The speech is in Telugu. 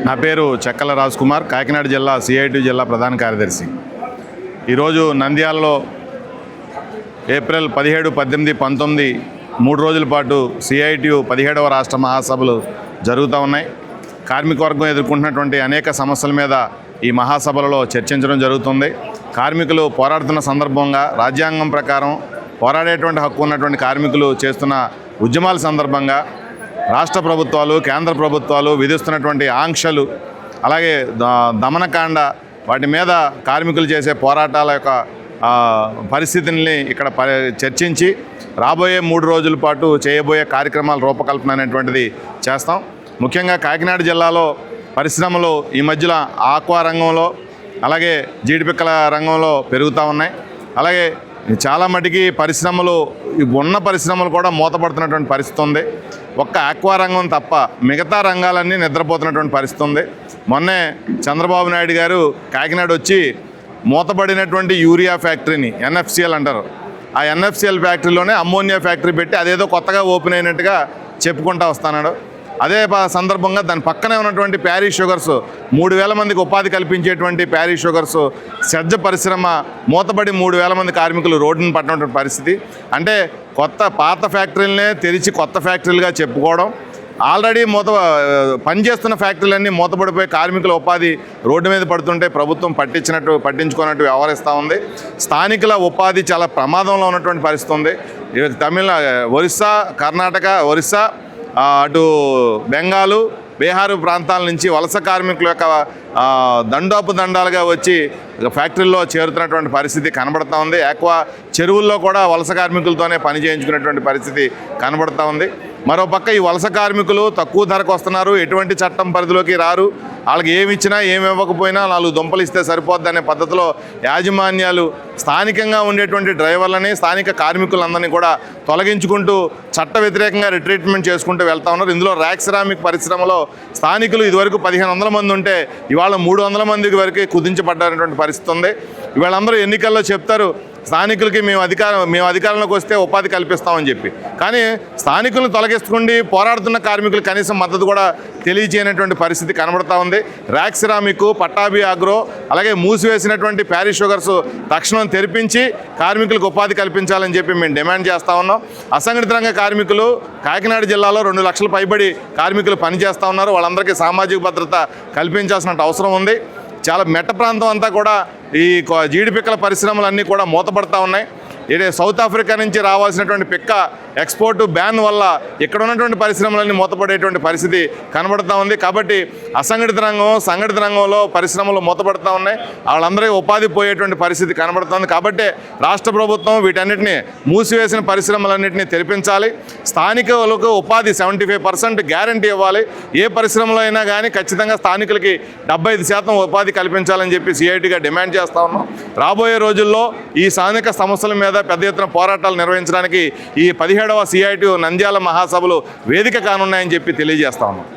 నా పేరు చెక్కల రాజ్ కుమార్, కాకినాడ జిల్లా సిఐటి జిల్లా ప్రధాన కార్యదర్శి. ఈరోజు నంద్యాలలో ఏప్రిల్ 17, 18, 19 3 రోజుల పాటు సిఐటియు 17వ రాష్ట్ర మహాసభలు జరుగుతూ ఉన్నాయి. కార్మిక వర్గం ఎదుర్కొంటున్నటువంటి అనేక సమస్యల మీద ఈ మహాసభలలో చర్చించడం జరుగుతుంది. కార్మికులు పోరాడుతున్న సందర్భంగా రాజ్యాంగం ప్రకారం పోరాడేటువంటి హక్కు ఉన్నటువంటి కార్మికులు చేస్తున్న ఉద్యమాల సందర్భంగా రాష్ట్ర ప్రభుత్వాలు, కేంద్ర ప్రభుత్వాలు విధిస్తున్నటువంటి ఆంక్షలు, అలాగే దమనకాండ, వాటి మీద కార్మికులు చేసే పోరాటాల యొక్క పరిస్థితిని ఇక్కడ చర్చించి రాబోయే 3 రోజుల పాటు చేయబోయే కార్యక్రమాల రూపకల్పన అనేటువంటిది చేస్తాం. ముఖ్యంగా కాకినాడ జిల్లాలో పరిశ్రమలు ఈ మధ్యలో ఆక్వా రంగంలో, అలాగే జీడిపిక్కల రంగంలో పెరుగుతూ ఉన్నాయి. అలాగే చాలా మటుకి పరిశ్రమలు, ఉన్న పరిశ్రమలు కూడా మూతపడుతున్నటువంటి పరిస్థితి ఉంది. ఒక్క ఆక్వా రంగం తప్ప మిగతా రంగాలన్నీ నిద్రపోతున్నటువంటి పరిస్థితి ఉంది. మొన్నే చంద్రబాబు నాయుడు గారు కాకినాడ వచ్చి మూతపడినటువంటి యూరియా ఫ్యాక్టరీని, NFCL అంటారు, ఆ NFCL ఫ్యాక్టరీలోనే అమ్మోనియా ఫ్యాక్టరీ పెట్టి అదేదో కొత్తగా ఓపెన్ అయినట్టుగా చెప్పుకుంటూ వస్తున్నాడు. అదే సందర్భంగా దాని పక్కనే ఉన్నటువంటి ప్యారీ షుగర్స్, 3000 మందికి ఉపాధి కల్పించేటువంటి ప్యారీ షుగర్స్ సజ్జ పరిశ్రమ మూతపడి 3000 మంది కార్మికులు రోడ్డును పట్టినటువంటి పరిస్థితి. అంటే పాత ఫ్యాక్టరీలనే తెరిచి కొత్త ఫ్యాక్టరీలుగా చెప్పుకోవడం, ఆల్రెడీ పనిచేస్తున్న ఫ్యాక్టరీలన్నీ మూతపడిపోయి కార్మికుల ఉపాధి రోడ్డు మీద పడుతుంటే ప్రభుత్వం పట్టించుకున్నట్టు వ్యవహరిస్తూ ఉంది. స్థానికుల ఉపాధి చాలా ప్రమాదంలో ఉన్నటువంటి పరిస్థితి ఉంది. ఒరిస్సా, కర్ణాటక, ఒరిస్సా, అటు బెంగాలు, బీహారు ప్రాంతాల నుంచి వలస కార్మికుల యొక్క దండాలుగా వచ్చి ఫ్యాక్టరీల్లో చేరుతున్నటువంటి పరిస్థితి కనబడుతూ ఉంది. ఆక్వా చెరువుల్లో కూడా వలస కార్మికులతోనే పని చేయించుకునేటువంటి పరిస్థితి కనబడుతూ ఉంది. మరోపక్క ఈ వలస కార్మికులు తక్కువ ధరకు వస్తున్నారు, ఎటువంటి చట్టం పరిధిలోకి రారు, వాళ్ళకి ఏమి ఇచ్చినా ఏమి ఇవ్వకపోయినా 4 దుంపలు ఇస్తే సరిపోద్ది అనే పద్ధతిలో యాజమాన్యాలు స్థానికంగా ఉండేటువంటి డ్రైవర్లని, స్థానిక కార్మికులందరినీ కూడా తొలగించుకుంటూ చట్ట వ్యతిరేకంగా రిట్రీట్మెంట్ చేసుకుంటూ వెళ్తూ ఉన్నారు. ఇందులో ర్యాక్ సిరామిక్ పరిశ్రమలో స్థానికులు ఇదివరకు 1500 మంది ఉంటే ఇవాళ 300 మందికి వరకు కుదించబడ్డటువంటి పరిస్థితి ఉంది. వీళ్ళందరూ ఎన్నికల్లో చెప్తారు స్థానికులకి మేము అధికారంలోకి వస్తే ఉపాధి కల్పిస్తామని చెప్పి, కానీ స్థానికులను తొలగిస్తుండి పోరాడుతున్న కార్మికులు కనీసం మద్దతు కూడా తెలియజేయనటువంటి పరిస్థితి కనబడుతూ ఉంది. ర్యాక్ సిరామిక్, పట్టాభి ఆగ్రో, అలాగే మూసివేసినటువంటి ప్యారీ షుగర్స్ తక్షణం తెరిపించి కార్మికులకు ఉపాధి కల్పించాలని చెప్పి మేము డిమాండ్ చేస్తూ ఉన్నాం. అసంఘటిత రంగ కార్మికులు కాకినాడ జిల్లాలో 2 లక్షల పైబడి కార్మికులు పనిచేస్తూ ఉన్నారు. వాళ్ళందరికీ సామాజిక భద్రత కల్పించాల్సిన అవసరం ఉంది. చాలా మెట్ట ప్రాంతం అంతా కూడా ఈ జీడిపిక్కల పరిశ్రమలన్నీ కూడా మూతపడతా ఉన్నాయి. సౌత్ ఆఫ్రికా నుంచి రావాల్సినటువంటి పిక్క ఎక్స్పోర్ట్ బ్యాన్ వల్ల ఇక్కడ ఉన్నటువంటి పరిశ్రమలన్నీ మూతపడేటువంటి పరిస్థితి కనబడుతూ ఉంది. కాబట్టి అసంఘటిత రంగం, సంఘటిత రంగంలో పరిశ్రమలు మూతపడుతూ ఉన్నాయి. వాళ్ళందరికీ ఉపాధి పోయేటువంటి పరిస్థితి కనబడుతుంది. కాబట్టి రాష్ట్ర ప్రభుత్వం వీటన్నిటిని మూసివేసిన పరిశ్రమలన్నింటినీ తెరిపించాలి. స్థానికులకు ఉపాధి 75% గ్యారంటీ ఇవ్వాలి. ఏ పరిశ్రమలో అయినా కానీ ఖచ్చితంగా స్థానికులకి 75% ఉపాధి కల్పించాలని చెప్పి సిఐటిగా డిమాండ్ చేస్తూ ఉన్నాం. రాబోయే రోజుల్లో ఈ స్థానిక సమస్యల మీద పెద్ద ఎత్తున పోరాటాలు నిర్వహించడానికి ఈ 17వ సిఐటి నంద్యాల మహాసభలు వేదిక కానున్నాయని చెప్పి తెలియజేస్తా ఉన్నాం.